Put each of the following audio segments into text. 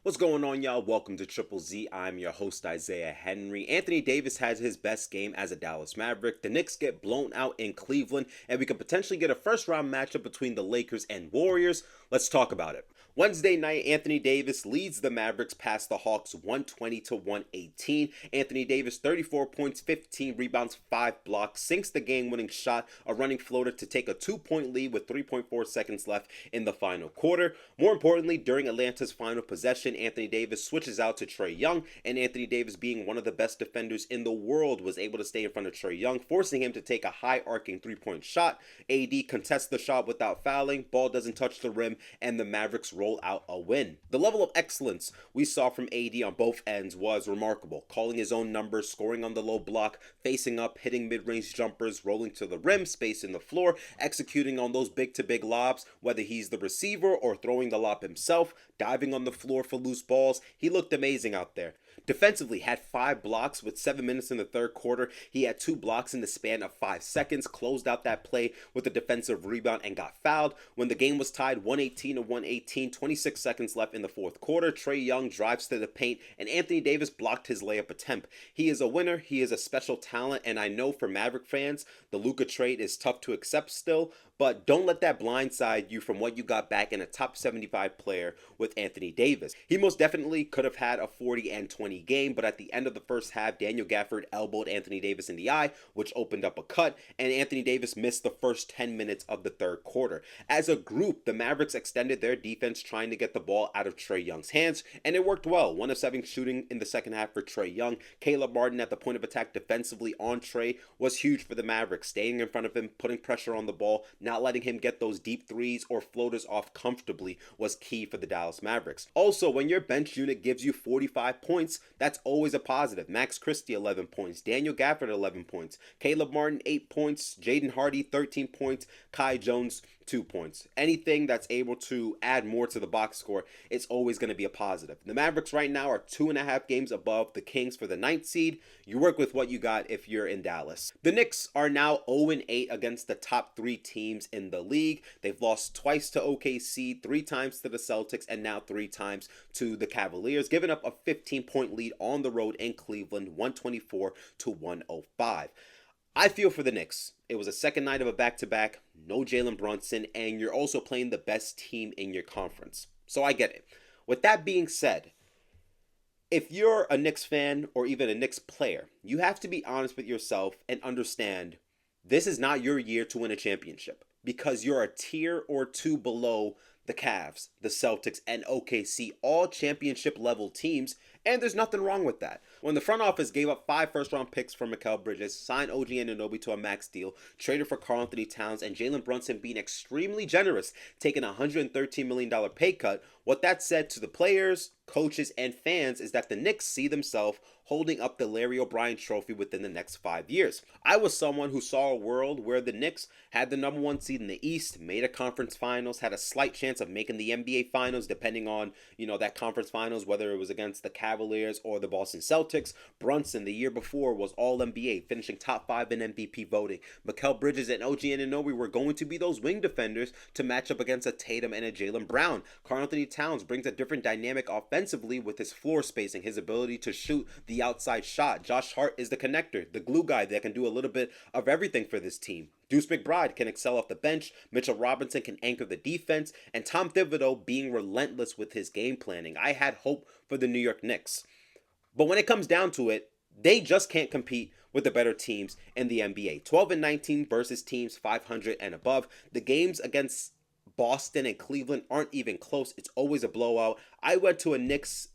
What's going on, y'all? Welcome to Triple Z. I'm your host, Isaiah Henry. Anthony Davis has his best game as a Dallas Maverick. The Knicks get blown out in Cleveland, and we could potentially get a first-round matchup between the Lakers and Warriors. Let's talk about it. Wednesday night, Anthony Davis leads the Mavericks past the Hawks 120 to 118. Anthony Davis, 34 points, 15 rebounds, 5 blocks, sinks the game-winning shot, a running floater to take a 2-point lead with 3.4 seconds left in the final quarter. More importantly, during Atlanta's final possession, Anthony Davis switches out to Trae Young, and Anthony Davis, being one of the best defenders in the world, was able to stay in front of Trae Young, forcing him to take a high-arcing three-point shot. AD contests the shot without fouling, ball doesn't touch the rim, and the Mavericks roll out a win. The level of excellence we saw from AD on both ends was remarkable, calling his own numbers, scoring on the low block, facing up, hitting mid-range jumpers, rolling to the rim, spacing the floor, executing on those big-to-big lobs, whether he's the receiver or throwing the lob himself, diving on the floor for loose balls. He looked amazing out there. Defensively, had 5 blocks with 7 minutes in the third quarter. He had 2 blocks in the span of 5 seconds, closed out that play with a defensive rebound and got fouled. When the game was tied 118 to 118, 26 seconds left in the fourth quarter, Trae Young drives to the paint and Anthony Davis blocked his layup attempt. He is a winner, he is a special talent, and I know for Maverick fans, the Luka trade is tough to accept still, but don't let that blindside you from what you got back in a top 75 player with Anthony Davis. He most definitely could have had a 40 and 20 game, but at the end of the first half, Daniel Gafford elbowed Anthony Davis in the eye, which opened up a cut, and Anthony Davis missed the first 10 minutes of the third quarter. As a group, the Mavericks extended their defense trying to get the ball out of Trae Young's hands, and it worked well. 1 of 7 shooting in the second half for Trae Young. Caleb Martin at the point of attack defensively on Trae was huge for the Mavericks, staying in front of him, putting pressure on the ball, not letting him get those deep threes or floaters off comfortably was key for the Dallas Mavericks. Also, when your bench unit gives you 45 points, that's always a positive. Max Christie 11 points, Daniel Gafford 11 points, Caleb Martin 8 points, Jaden Hardy 13 points, Kai Jones 2 points. Anything that's able to add more to the box score, it's always going to be a positive. The Mavericks right now are 2.5 games above the Kings for the 9th seed. You work with what you got if you're in Dallas. The Knicks are now 0-8 against the top 3 teams in the league. They've lost twice to OKC, 3 times to the Celtics, and now 3 times to the Cavaliers, giving up a 15-point lead on the road in Cleveland, 124 to 105. I feel for the Knicks. It was a second night of a back-to-back, no Jalen Brunson, and you're also playing the best team in your conference. So I get it. With that being said, if you're a Knicks fan or even a Knicks player, you have to be honest with yourself and understand this is not your year to win a championship because you're a tier or 2 below the Cavs, the Celtics, and OKC, all championship level teams, and there's nothing wrong with that. When the front office gave up 5 first-round picks for Mikal Bridges, signed OG Anunoby to a max deal, traded for Karl Anthony Towns, and Jalen Brunson being extremely generous, taking a $113 million pay cut, what that said to the players, coaches, and fans is that the Knicks see themselves holding up the Larry O'Brien trophy within the next 5 years. I was someone who saw a world where the Knicks had the number 1 seed in the East, made a conference finals, had a slight chance of making the NBA finals depending on, that conference finals, whether it was against the Cavaliers or the Boston Celtics. Brunson, the year before, was All-NBA, finishing top 5 in MVP voting. Mikal Bridges and OG Anunoby were going to be those wing defenders to match up against a Tatum and a Jaylen Brown. Karl Anthony Towns brings a different dynamic offensively with his floor spacing, his ability to shoot the outside shot. Josh Hart is the connector, the glue guy that can do a little bit of everything for this team. Deuce McBride can excel off the bench, Mitchell Robinson can anchor the defense, and Tom Thibodeau being relentless with his game planning. I had hope for the New York Knicks. But when it comes down to it, they just can't compete with the better teams in the NBA. 12-19 versus teams 500 and above. The games against Boston and Cleveland aren't even close. It's always a blowout. I went to a Knicks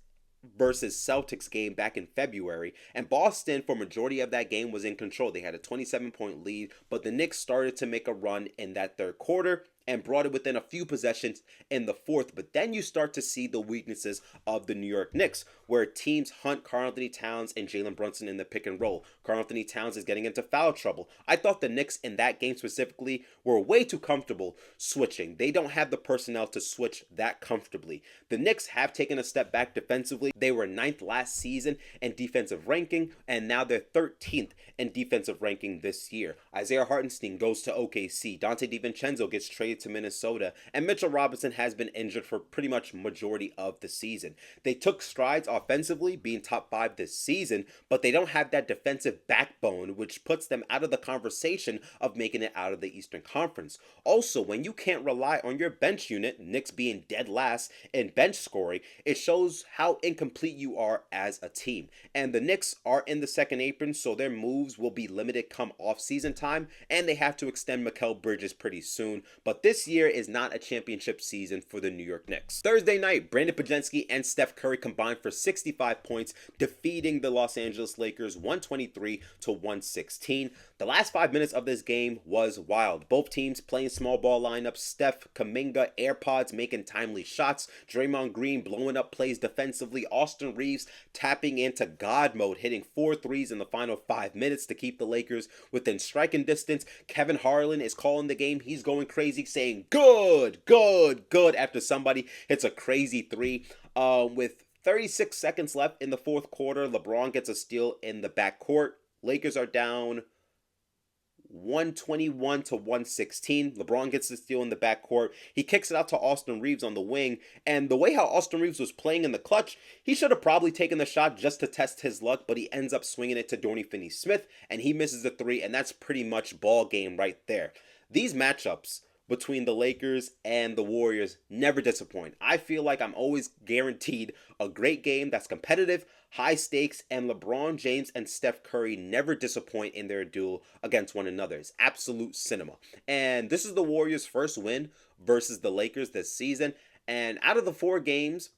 versus Celtics game back in February, and Boston for majority of that game was in control. They had a 27-point lead, but the Knicks started to make a run in that third quarter and brought it within a few possessions in the fourth. But then you start to see the weaknesses of the New York Knicks, where teams hunt Karl Anthony Towns and Jalen Brunson in the pick and roll. Karl Anthony Towns is getting into foul trouble. I thought the Knicks in that game specifically were way too comfortable switching. They don't have the personnel to switch that comfortably. The Knicks have taken a step back defensively. They were 9th last season in defensive ranking, and now they're 13th in defensive ranking this year. Isaiah Hartenstein goes to OKC. Dante DiVincenzo gets traded traded to Minnesota, and Mitchell Robinson has been injured for pretty much majority of the season. They took strides offensively, being top 5 this season, but they don't have that defensive backbone, which puts them out of the conversation of making it out of the Eastern Conference. Also, when you can't rely on your bench unit, Knicks being dead last in bench scoring, it shows how incomplete you are as a team. And the Knicks are in the second apron, so their moves will be limited come off-season time, and they have to extend Mikal Bridges pretty soon. But this year is not a championship season for the New York Knicks. Thursday night, Brandon Podziemski and Steph Curry combined for 65 points, defeating the Los Angeles Lakers 123-116. The last 5 minutes of this game was wild. Both teams playing small ball lineups. Steph, Kuminga, AirPods making timely shots. Draymond Green blowing up plays defensively. Austin Reeves tapping into God mode, hitting 4 threes in the final 5 minutes to keep the Lakers within striking distance. Kevin Harlan is calling the game. He's going crazy, saying good, good, good after somebody hits a crazy three. With 36 seconds left in the fourth quarter, LeBron gets a steal in the backcourt. Lakers are down 121-116. LeBron gets the steal in the backcourt. He kicks it out to Austin Reeves on the wing. And the way how Austin Reeves was playing in the clutch, he should have probably taken the shot just to test his luck, but he ends up swinging it to Dorian Finney-Smith, and he misses the three, and that's pretty much ball game right there. These matchups between the Lakers and the Warriors never disappoint. I feel like I'm always guaranteed a great game that's competitive, high stakes, and LeBron James and Steph Curry never disappoint in their duel against one another. It's absolute cinema. And this is the Warriors' first win versus the Lakers this season. And out of the 4 games,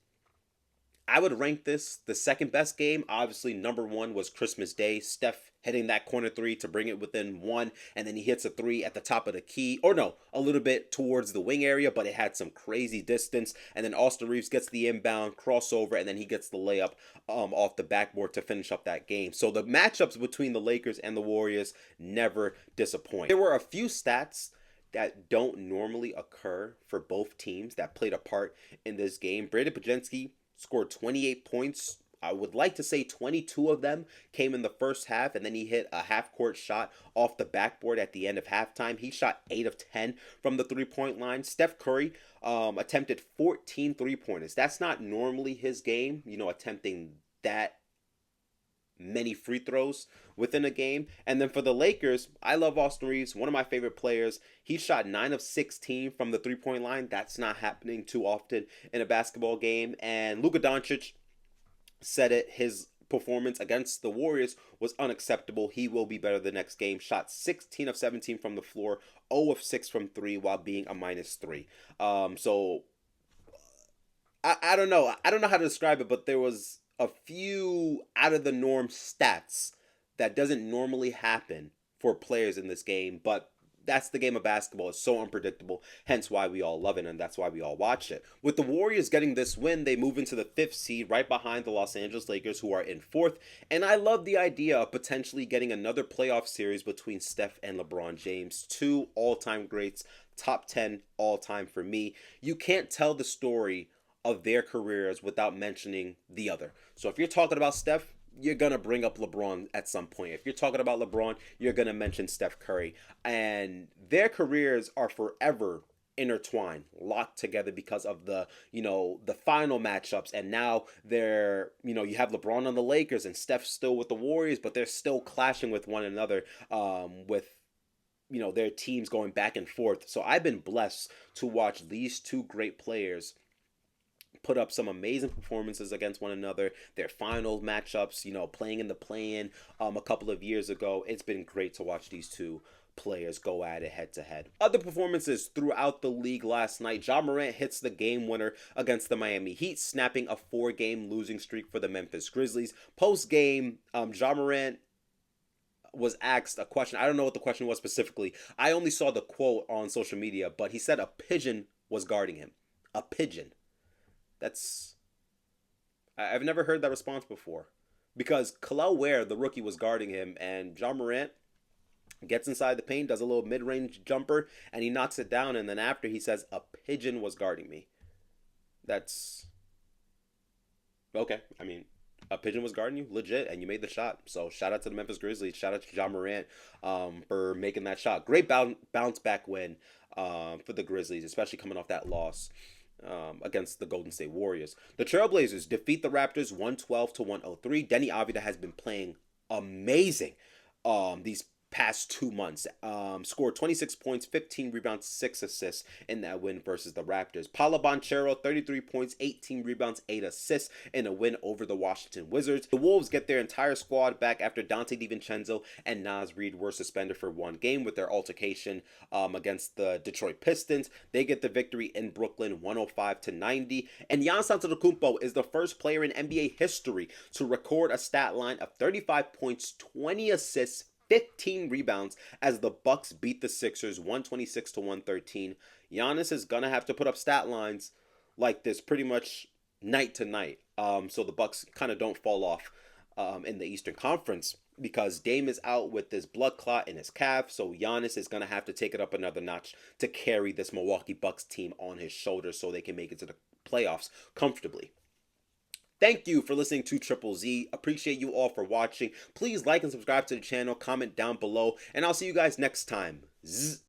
I would rank this the second best game. Obviously, number 1 was Christmas Day. Steph hitting that corner 3 to bring it within 1, and then he hits a 3 at the top of the key. Or no, a little bit towards the wing area, but it had some crazy distance. And then Austin Reeves gets the inbound crossover, and then he gets the layup off the backboard to finish up that game. So the matchups between the Lakers and the Warriors never disappoint. There were a few stats that don't normally occur for both teams that played a part in this game. Brandon Podziemski scored 28 points. I would like to say 22 of them came in the first half, and then he hit a half-court shot off the backboard at the end of halftime. He shot 8 of 10 from the three-point line. Steph Curry attempted 14 three-pointers. That's not normally his game, attempting that many free throws within a game. And then for the Lakers, I love Austin Reeves, one of my favorite players. He shot 9 of 16 from the three-point line. That's not happening too often in a basketball game. And Luka Doncic said it, his performance against the Warriors was unacceptable. He will be better the next game. Shot 16 of 17 from the floor, 0 of 6 from 3 while being a -3. So I don't know. I don't know how to describe it, but there was a few out of the norm stats that doesn't normally happen for players in this game, but that's the game of basketball. It's so unpredictable, hence why we all love it, and that's why we all watch it. With the Warriors getting this win, they move into the 5th seed right behind the Los Angeles Lakers, who are in 4th, and I love the idea of potentially getting another playoff series between Steph and LeBron James, 2 all-time greats, top 10 all-time for me. You can't tell the story of their careers without mentioning the other. So if you're talking about Steph, you're going to bring up LeBron at some point. If you're talking about LeBron, you're going to mention Steph Curry. And their careers are forever intertwined, locked together because of the final matchups. And now they're, you have LeBron on the Lakers and Steph still with the Warriors, but they're still clashing with one another with their teams going back and forth. So I've been blessed to watch these two great players put up some amazing performances against one another. Their final matchups, playing in the play-in a couple of years ago. It's been great to watch these two players go at it head-to-head. Other performances throughout the league last night. Ja Morant hits the game winner against the Miami Heat, snapping a 4-game losing streak for the Memphis Grizzlies. Post-game, Ja Morant was asked a question. I don't know what the question was specifically. I only saw the quote on social media, but he said a pigeon was guarding him. A pigeon. I've never heard that response before, because Kel'el Ware, the rookie, was guarding him, and Ja Morant gets inside the paint, does a little mid-range jumper, and he knocks it down, and then after he says, a pigeon was guarding me. That's okay. I mean, a pigeon was guarding you, legit, and you made the shot. So shout out to the Memphis Grizzlies. Shout out to John Morant for making that shot. Great bounce back win for the Grizzlies, especially coming off that loss against the Golden State Warriors. The Trailblazers defeat the Raptors 112 to 103. Denny Avdija has been playing amazing these past 2 months. Scored 26 points, 15 rebounds, 6 assists in that win versus the Raptors. Paolo Banchero, 33 points, 18 rebounds, 8 assists in a win over the Washington Wizards. The Wolves get their entire squad back after Dante DiVincenzo and Naz Reid were suspended for 1 game with their altercation against the Detroit Pistons. They get the victory in Brooklyn, 105 to 90. And Giannis Antetokounmpo is the first player in NBA history to record a stat line of 35 points, 20 assists, 15 rebounds as the Bucks beat the Sixers 126 to 113. Giannis is gonna have to put up stat lines like this pretty much night to night, so the Bucks kind of don't fall off in the Eastern Conference because Dame is out with this blood clot in his calf. So Giannis is gonna have to take it up another notch to carry this Milwaukee Bucks team on his shoulders so they can make it to the playoffs comfortably. Thank you for listening to Triple Z. Appreciate you all for watching. Please like and subscribe to the channel, comment down below, and I'll see you guys next time. Zzz.